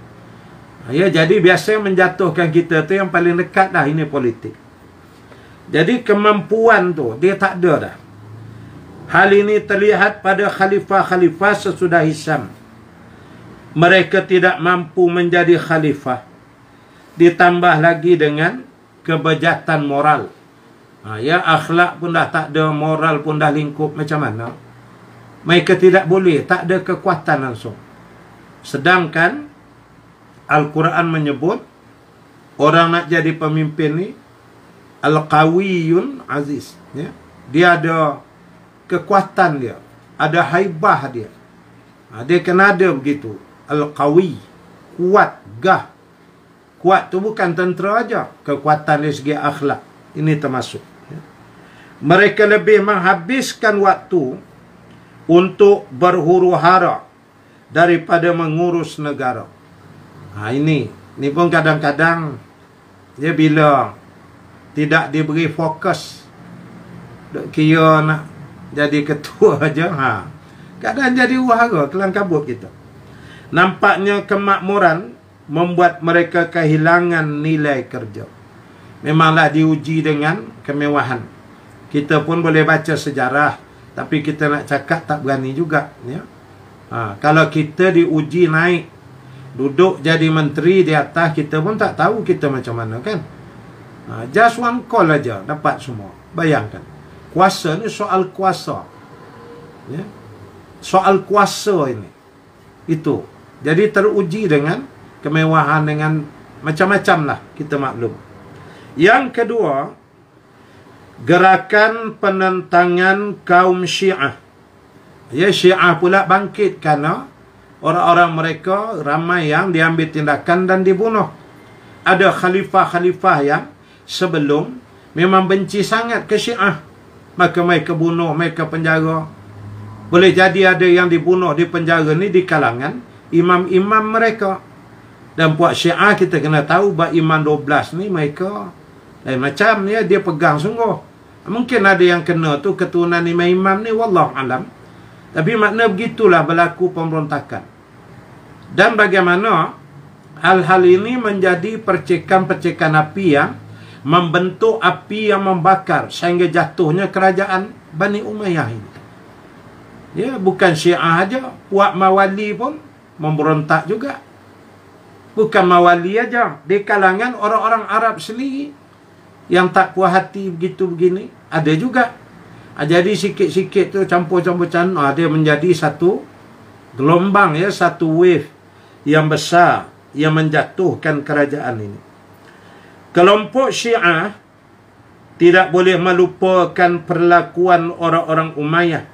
Ya, jadi biasa menjatuhkan kita tu yang paling dekat dah. Ini politik. Jadi kemampuan tu dia tak ada dah. Hal ini terlihat pada khalifah-khalifah sesudah Hisham. Mereka tidak mampu menjadi khalifah. Ditambah lagi dengan kebejatan moral. Ya, akhlak pun dah tak ada, moral pun dah lingkup macam mana. Mereka tidak boleh, tak ada kekuatan langsung. Sedangkan Al-Quran menyebut orang nak jadi pemimpin ni Al-Qawiyun Aziz ya? Dia ada kekuatan dia, ada haibah dia. Dia kena ada begitu. Al-Qawi, kuat, gah. Kuat tu bukan tentera aja, kekuatan dari segi akhlak. Ini termasuk ya? Mereka lebih menghabiskan waktu untuk berhuru-hara daripada mengurus negara. Ini pun kadang-kadang dia bila tidak diberi fokus, kira nak jadi ketua aja, kadang jadi uhara, kelang kabut kita. Nampaknya kemakmuran membuat mereka kehilangan nilai kerja. Memanglah diuji dengan kemewahan. Kita pun boleh baca sejarah, tapi kita nak cakap tak berani juga ya. Kalau kita diuji naik, duduk jadi menteri di atas, kita pun tak tahu kita macam mana kan. Just one call aja dapat semua. Bayangkan. Kuasa ni soal kuasa. Ya. Soal kuasa ini. Itu. Jadi teruji dengan kemewahan, dengan macam-macam lah kita maklum. Yang kedua, gerakan penentangan kaum Syiah. Ya, Syiah pula bangkit kerana orang-orang mereka ramai yang diambil tindakan dan dibunuh. Ada khalifah-khalifah yang sebelum memang benci sangat ke Syiah. Maka mereka bunuh, mereka penjara. Boleh jadi ada yang dibunuh di penjara ni di kalangan imam-imam mereka. Dan puak Syiah kita kena tahu bahawa imam 12 ni mereka lain macam ni, dia pegang sungguh. Mungkin ada yang kena tu keturunan imam-imam ni, wallahu alam. Tapi makna begitulah berlaku pemberontakan. Dan bagaimana hal-hal ini menjadi percikan-percikan api yang membentuk api yang membakar sehingga jatuhnya kerajaan Bani Umayyah ini. Ya, bukan Syiah aja, puak Mawali pun memberontak juga. Bukan Mawali aja, di kalangan orang-orang Arab sendiri yang tak puas hati begitu begini ada juga. Jadi sikit-sikit tu campur-campur dia menjadi satu gelombang, ya, satu wave yang besar yang menjatuhkan kerajaan ini. Kelompok Syiah tidak boleh melupakan perlakuan orang-orang Umayyah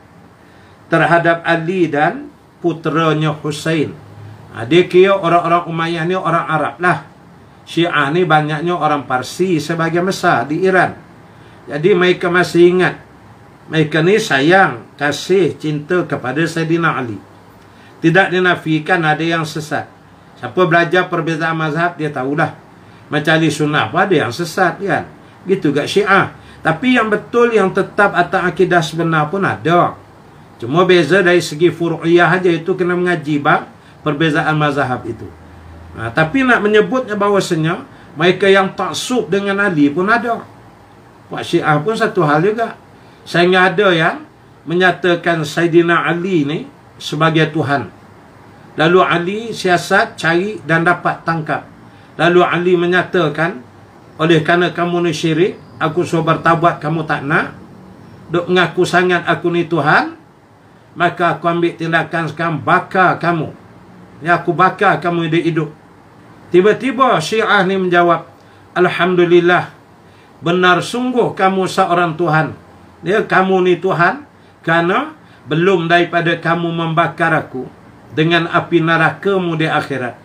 terhadap Ali dan puteranya Husain. Dia kira orang-orang Umayyah ni orang Arab lah. Syiah ni banyaknya orang Parsi sebagian besar di Iran. Jadi mereka masih ingat. Mereka ni sayang, kasih, cinta kepada Sayyidina Ali. Tidak dinafikan ada yang sesat. Siapa belajar perbezaan mazhab, dia tahulah. Macam ahli sunnah pun ada yang sesat, kan? Gitu kat Syiah. Tapi yang betul, yang tetap atas akidah sebenar pun ada. Cuma beza dari segi furu'iyah aja, itu kena mengaji bab perbezaan mazhab itu. Tapi nak menyebutnya bahawasanya mereka yang taksub dengan Ali pun ada. Pak Syiah pun satu hal juga. Sehingga ada yang menyatakan Sayyidina Ali ni sebagai Tuhan. Lalu Ali siasat, cari dan dapat tangkap. Lalu Ali menyatakan, oleh kerana kamu ni syirik, aku suruh bertaubat, kamu tak nak. Duk mengaku sangat aku ni Tuhan, maka aku ambil tindakan sekarang, bakar kamu. Ya, aku bakar kamu hidup-hidup. Tiba-tiba Syiah ni menjawab, Alhamdulillah, benar sungguh kamu seorang Tuhan. Ya, kamu ni Tuhan, kerana belum daripada kamu membakar aku dengan api nerakamu di akhirat,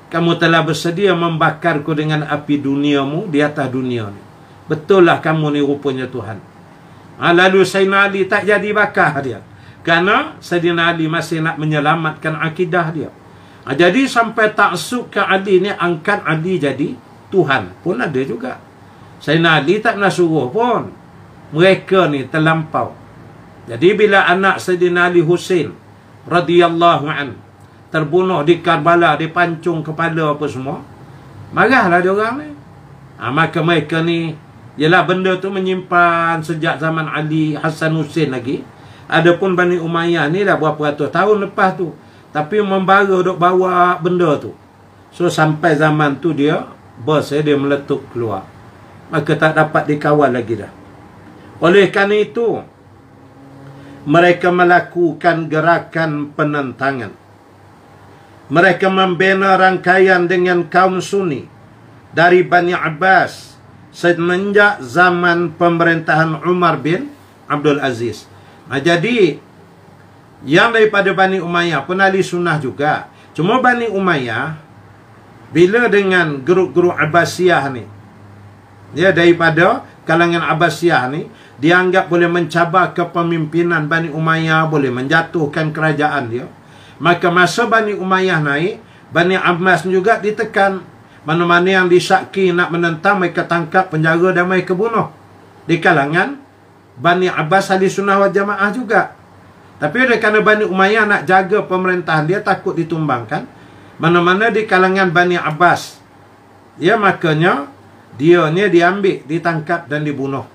kamu telah bersedia membakarku dengan api duniamu di atas dunia ni. Betul lah kamu ni rupanya Tuhan. Lalu Sayyidina Ali tak jadi bakar dia, kerana Sayyidina Ali masih nak menyelamatkan akidah dia. Jadi sampai taksub ke Ali ni, angkat Ali jadi Tuhan pun ada juga. Sayyidina Ali tak nak suruh pun. Mereka ni terlampau. Jadi bila anak Sayyidina Ali Husain radhiyallahu an terbunuh di Karbala, dipancung kepala apa semua, marahlah dia orang ni. Maka mereka ni, ialah benda tu menyimpan sejak zaman Ali, Hasan Husain lagi. Adapun Bani Umayyah ni dah berapa ratus tahun lepas tu, tapi membara duk bawa benda tu. So sampai zaman tu dia dia meletup keluar. Maka tak dapat dikawal lagi dah. Oleh kerana itu, mereka melakukan gerakan penentangan. Mereka membina rangkaian dengan kaum Sunni dari Bani Abbas semenjak zaman pemerintahan Umar bin Abdul Aziz. Jadi yang daripada Bani Umayyah pun ahli sunnah juga. Cuma Bani Umayyah bila dengan grup-grup Abbasiyah ni, dia daripada kalangan Abbasiyah ni, dianggap boleh mencabar kepemimpinan Bani Umayyah, boleh menjatuhkan kerajaan dia. Maka masa Bani Umayyah naik, Bani Abbas juga ditekan. Mana-mana yang disyaki nak menentang, mereka tangkap, penjara dan mereka bunuh. Di kalangan Bani Abbas ahli sunnah wal jamaah juga. Tapi oleh kerana Bani Umayyah nak jaga pemerintahan dia, takut ditumbangkan, mana-mana di kalangan Bani Abbas, ya, makanya dia ni diambil, ditangkap dan dibunuh.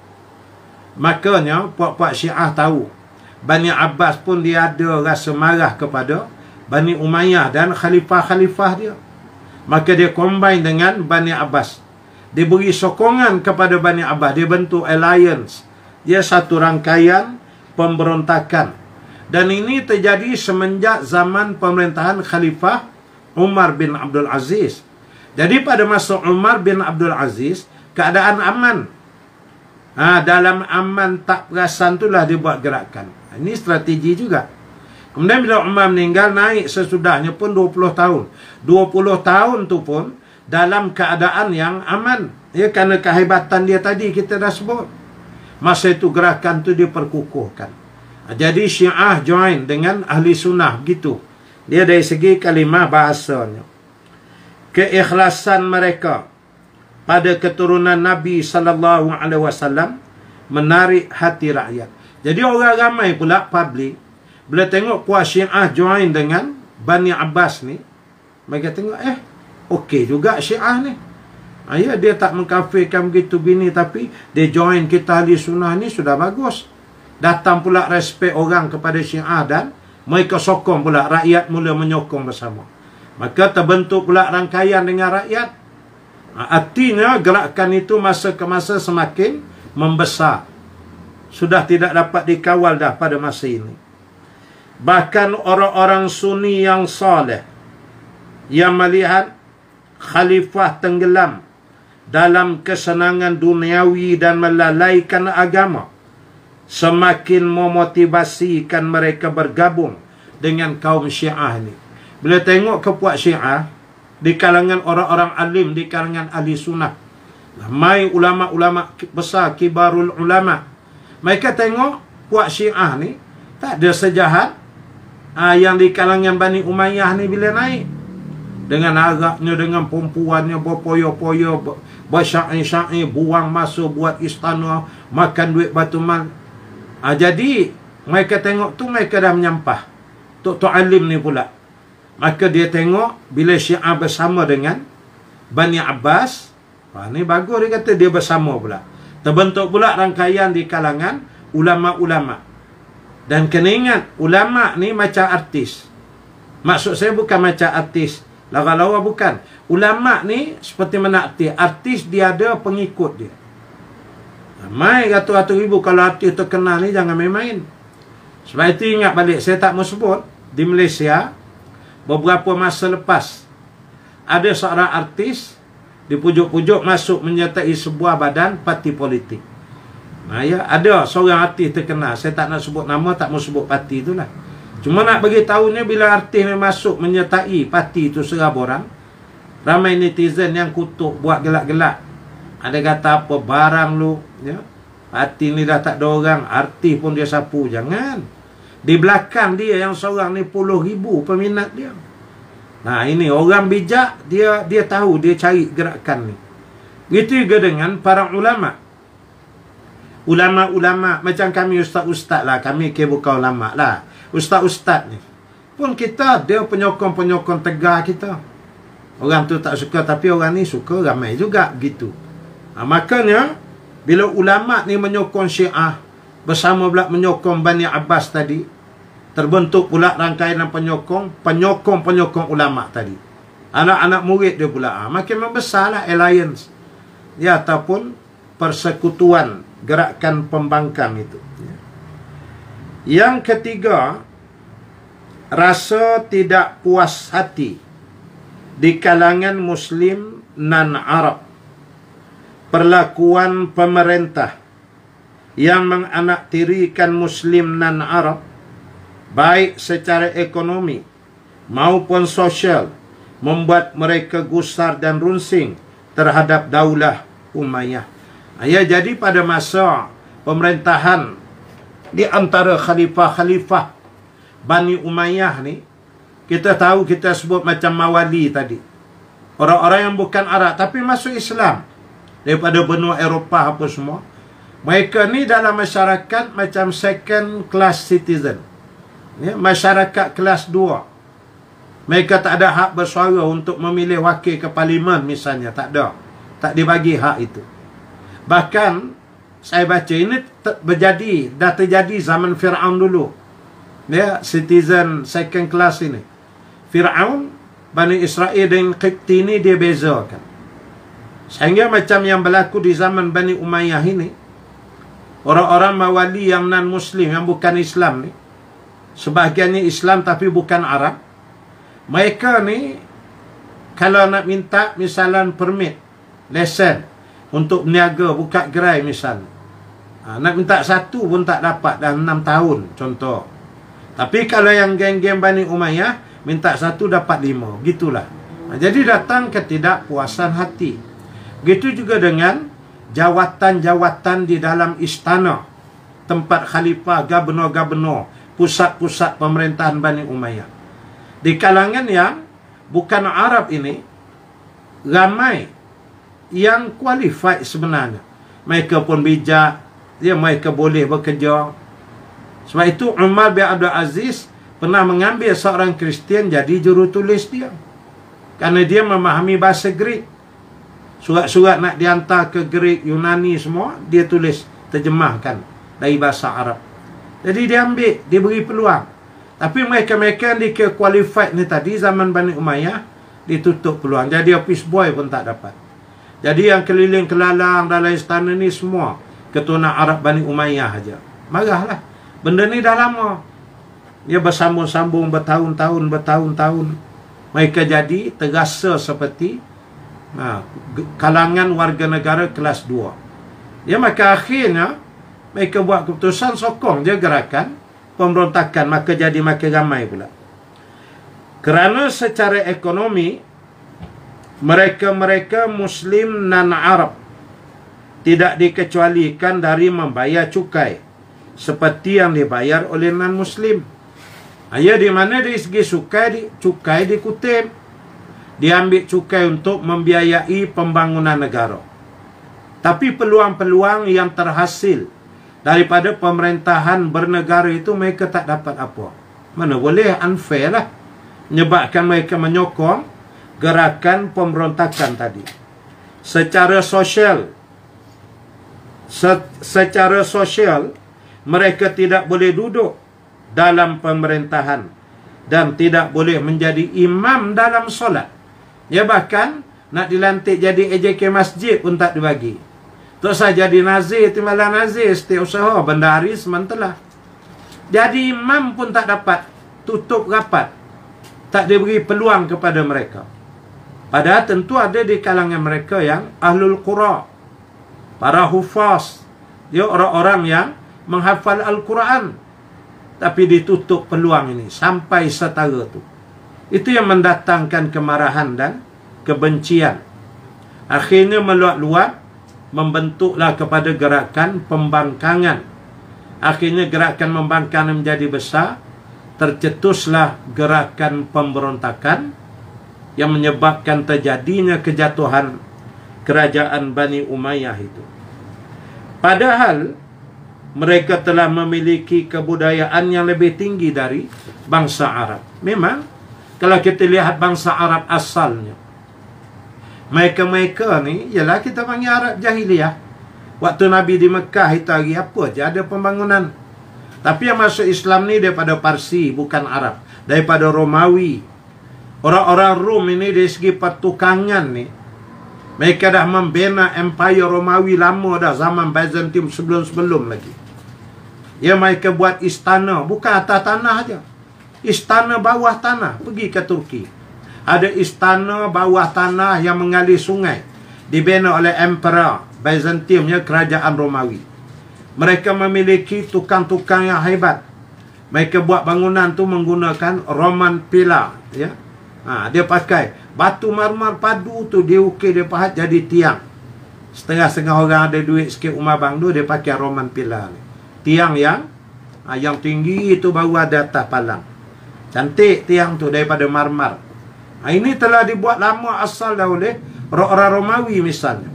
Makanya puak-puak Syiah tahu Bani Abbas pun dia ada rasa marah kepada Bani Umayyah dan khalifah-khalifah dia. Maka dia combine dengan Bani Abbas. diberi sokongan kepada Bani Abbas. Dia bentuk alliance. Dia satu rangkaian pemberontakan. Dan ini terjadi semenjak zaman pemerintahan Khalifah Umar bin Abdul Aziz. Jadi pada masa Umar bin Abdul Aziz, keadaan aman. Dalam aman tak perasan itulah dia buat gerakan. Ini strategi juga. Kemudian bila Umar meninggal, naik sesudahnya pun 20 tahun. 20 tahun tu pun dalam keadaan yang aman. Ya, kerana kehebatan dia tadi kita dah sebut. Masa itu gerakan tu diperkukuhkan. Jadi Syiah join dengan Ahli Sunnah begitu. Dia dari segi kalimah bahasanya. Keikhlasan mereka pada keturunan Nabi SAW menarik hati rakyat. Jadi orang ramai pula public bila tengok puak Syiah join dengan Bani Abbas ni, mereka tengok okey juga Syiah ni. Ya, dia tak mengkafirkan begitu bini, tapi dia join kita Ahli Sunnah ni sudah bagus. Datang pula respect orang kepada Syiah dan mereka sokong pula, rakyat mula menyokong bersama. Maka terbentuk pula rangkaian dengan rakyat. Artinya gerakan itu masa ke masa semakin membesar. Sudah tidak dapat dikawal dah pada masa ini. Bahkan orang-orang Sunni yang soleh yang melihat khalifah tenggelam dalam kesenangan duniawi dan melalaikan agama, semakin memotivasikan mereka bergabung dengan kaum Syiah ini. Bila tengok kepuak Syiah di kalangan orang-orang alim, di kalangan ahli sunnah, ramai ulama-ulama besar, kibarul ulama, mereka tengok puak Syiah ni tak ada sejahat yang di kalangan Bani Umayyah ni bila naik. Dengan harapnya, dengan perempuannya berpoyo-poyo, bersyair-syair, buang masa buat istana, makan duit batu mal. Jadi mereka tengok tu, mereka dah menyampah. Tok alim ni pula. Maka dia tengok bila Syiah bersama dengan Bani Abbas, ni bagus, dia kata dia bersama pula. Terbentuk pula rangkaian di kalangan ulama-ulama. Dan kena ingat, ulama ni macam artis. Maksud saya bukan macam artis lawa-lawa, bukan. Ulama ni seperti mana artis. Artis dia ada pengikut dia. Ramai ratus-ratus ribu. Kalau artis terkenal ni jangan main-main. Sebab itu ingat balik, saya tak mau sebut, di Malaysia beberapa masa lepas ada seorang artis dipujuk-pujuk masuk menyertai sebuah badan parti politik. Ya, ada seorang artis terkenal, saya tak nak sebut nama, tak mau sebut parti itulah. Cuma nak bagi tahunya, bila artis ni masuk menyertai parti itu serab orang, ramai netizen yang kutuk, buat gelak-gelak. Ada kata apa, barang lu, ya, parti ni dah tak ada orang, artis pun dia sapu. Jangan. Di belakang dia yang seorang ni puluh ribu peminat dia. Nah, ini orang bijak, dia tahu, dia cari gerakan ni. Begitu juga dengan para ulama. Ulama-ulama macam kami ustaz-ustaz lah, kami bukan ulama lah. Ustaz-ustaz ni pun kita ada penyokong-penyokong tegar kita. Orang tu tak suka, tapi orang ni suka, ramai juga begitu. Makanya bila ulama ni menyokong Syiah bersama pula menyokong Bani Abbas tadi, terbentuk pula rangkaian penyokong ulama tadi. Anak-anak murid dia pula. Makin membesarlah alliance. Ya, ataupun persekutuan gerakan pembangkang itu. Yang ketiga, rasa tidak puas hati di kalangan Muslim non-Arab. Perlakuan pemerintah yang menganaktirikan Muslim non-Arab, baik secara ekonomi maupun sosial, membuat mereka gusar dan runsing terhadap Daulah Umayyah. Ya, jadi pada masa pemerintahan di antara khalifah-khalifah Bani Umayyah ni, kita tahu, kita sebut macam Mawali tadi. Orang-orang yang bukan Arab tapi masuk Islam daripada benua Eropah apa semua. Mereka ni dalam masyarakat macam second class citizen. Ya, masyarakat kelas 2. Mereka tak ada hak bersuara untuk memilih wakil ke parlimen misalnya. Tak ada. Tak dibagi hak itu. Bahkan saya baca ini dah terjadi zaman Fir'aun dulu. Ya, citizen second class ini. Fir'aun, Bani Israel dan Qibti ini dia bezakan. Sehingga macam yang berlaku di zaman Bani Umayyah ini, orang-orang Mawali yang non-Muslim, yang bukan Islam ni, sebahagiannya Islam tapi bukan Arab, mereka ni kalau nak minta misalan permit, lesen untuk berniaga, buka gerai misalnya, nak minta satu pun tak dapat dah 6 tahun contoh. Tapi kalau yang geng-geng Bani Umayyah, minta satu dapat 5, gitulah. Jadi datang ketidakpuasan hati. Begitu juga dengan jawatan-jawatan di dalam istana, tempat khalifah, gubernur-gubernur, pusat-pusat pemerintahan Bani Umayyah. Di kalangan yang bukan Arab ini, ramai yang qualified sebenarnya. Mereka pun bijak, mereka boleh bekerja. Sebab itu Umar bin Abdul Aziz pernah mengambil seorang Kristian jadi jurutulis dia. Kerana dia memahami bahasa Greek. Surat-surat nak dihantar ke Greek, Yunani semua, dia tulis, terjemahkan dari bahasa Arab. Jadi dia ambil, dia beri peluang. Tapi mereka-mereka yang di-qualified ni tadi, zaman Bani Umayyah, ditutup peluang. Jadi office boy pun tak dapat. Jadi yang keliling kelalang dalam istana ni semua keturunan Arab Bani Umayyah aja. Marahlah. Benda ni dah lama. Dia bersambung-sambung bertahun-tahun. Mereka jadi terasa seperti kalangan warga negara kelas 2. Ya, maka akhirnya mereka buat keputusan sokong je gerakan pemberontakan, maka jadi makin ramai pula. Kerana secara ekonomi mereka Muslim non-Arab tidak dikecualikan dari membayar cukai seperti yang dibayar oleh non-Muslim. Ya, di mana dari segi cukai dikutip, diambil cukai untuk membiayai pembangunan negara. Tapi peluang-peluang yang terhasil daripada pemerintahan bernegara itu mereka tak dapat apa. Mana boleh, unfair lah. Menyebabkan mereka menyokong gerakan pemberontakan tadi. Secara sosial, mereka tidak boleh duduk dalam pemerintahan dan tidak boleh menjadi imam dalam solat. Ya, bahkan nak dilantik jadi AJK masjid pun tak dibagi. Tak usah jadi nazir, timbalan nazir, setiap usaha, bendahari sementara. Jadi imam pun tak dapat, tutup rapat. Tak diberi peluang kepada mereka. Padahal tentu ada di kalangan mereka yang ahlul qura, para hufaz, dia orang-orang yang menghafal Al-Quran. Tapi ditutup peluang ini sampai setara tu. Itu yang mendatangkan kemarahan dan kebencian. Akhirnya meluat-luat, membentuklah kepada gerakan pembangkangan. Akhirnya gerakan pembangkangan menjadi besar. Tercetuslah gerakan pemberontakan yang menyebabkan terjadinya kejatuhan kerajaan Bani Umayyah itu. Padahal mereka telah memiliki kebudayaan yang lebih tinggi dari bangsa Arab. Memang, kalau kita lihat bangsa Arab asalnya, mereka-mereka ni, ialah kita panggil Arab Jahiliyah. Waktu Nabi di Mekah itu hari apa je ada pembangunan. Tapi yang masuk Islam ni daripada Parsi, bukan Arab. Daripada Romawi. Orang-orang Rom ini dari segi pertukangan ni, mereka dah membina Empire Romawi lama dah, zaman Byzantium sebelum-sebelum lagi. Ya, mereka buat istana, bukan atas tanah aja. Istana bawah tanah, pergi ke Turki. Ada istana bawah tanah yang mengalir sungai, dibina oleh Emperor Byzantium, ya, kerajaan Romawi. Mereka memiliki tukang-tukang yang hebat. Mereka buat bangunan tu menggunakan Roman pillar, ya. Dia pakai batu marmar padu tu, dia ukir, dia pahat jadi tiang. Setengah-setengah orang ada duit sikit rumah bang tu, dia pakai Roman pillar ni. Tiang yang tinggi itu baru ada atas palang. Cantik tiang tu daripada marmar. Ini telah dibuat lama asal dah oleh orang Romawi misalnya.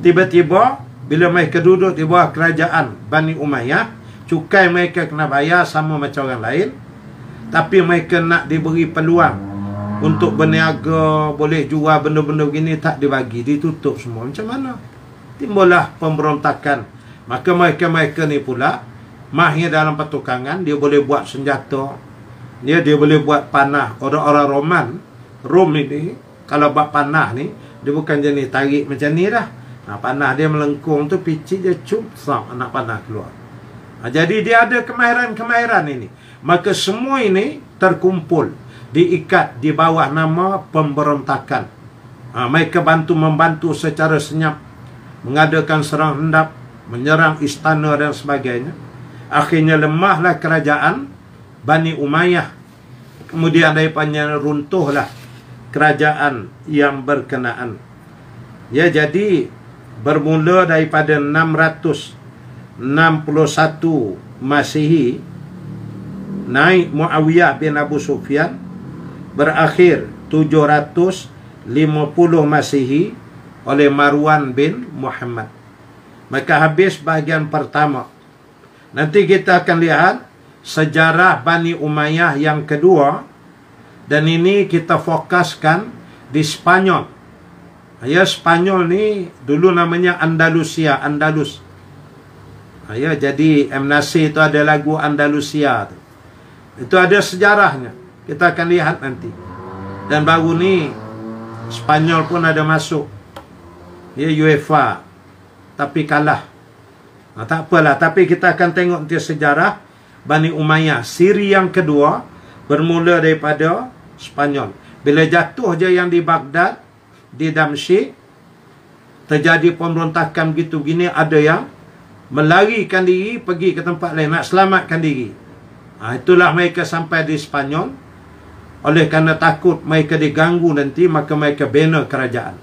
Tiba-tiba bila mereka duduk di bawah kerajaan Bani Umayyah, cukai mereka kena bayar sama macam orang lain. Tapi mereka nak diberi peluang untuk berniaga, boleh jual benda-benda begini, tak dibagi, ditutup semua. Macam mana? Timbullah pemberontakan. Maka mereka-mereka ni pula mahir dalam pertukangan. Dia boleh buat senjata, dia boleh buat panah. Orang-orang Rom ini kalau buat panah ni, Dia bukan jenis tarik macam ni dah. Panah dia melengkung tu, picit dia cup, anak panah keluar. Jadi dia ada kemahiran-kemahiran ini. Maka semua ini terkumpul, diikat di bawah nama pemberontakan. Mereka membantu secara senyap, mengadakan serang hendap, menyerang istana dan sebagainya. Akhirnya lemahlah kerajaan Bani Umayyah. Kemudian daripadanya runtuhlah kerajaan yang berkenaan. Ya, jadi bermula daripada 661 Masihi, naik Muawiyah bin Abu Sufyan, berakhir 750 Masihi oleh Marwan bin Muhammad. Maka habis bahagian pertama. Nanti kita akan lihat sejarah Bani Umayyah yang kedua, dan ini kita fokuskan di Spanyol. Ya, Spanyol ni dulu namanya Andalusia, Andalus. Ya, jadi M. Nasir itu ada lagu Andalusia tu. Itu ada sejarahnya. Kita akan lihat nanti. Dan baru ni Spanyol pun ada masuk, ya, UEFA, tapi kalah. Tak apalah, tapi kita akan tengok nanti sejarah Bani Umayyah. Siri yang kedua bermula daripada Spanyol. Bila jatuh je yang di Baghdad, di Damsyik, terjadi pemberontakan begitu gini, ada yang melarikan diri pergi ke tempat lain nak selamatkan diri. Itulah mereka sampai di Spanyol. Oleh kerana takut mereka diganggu nanti, maka mereka bina kerajaan.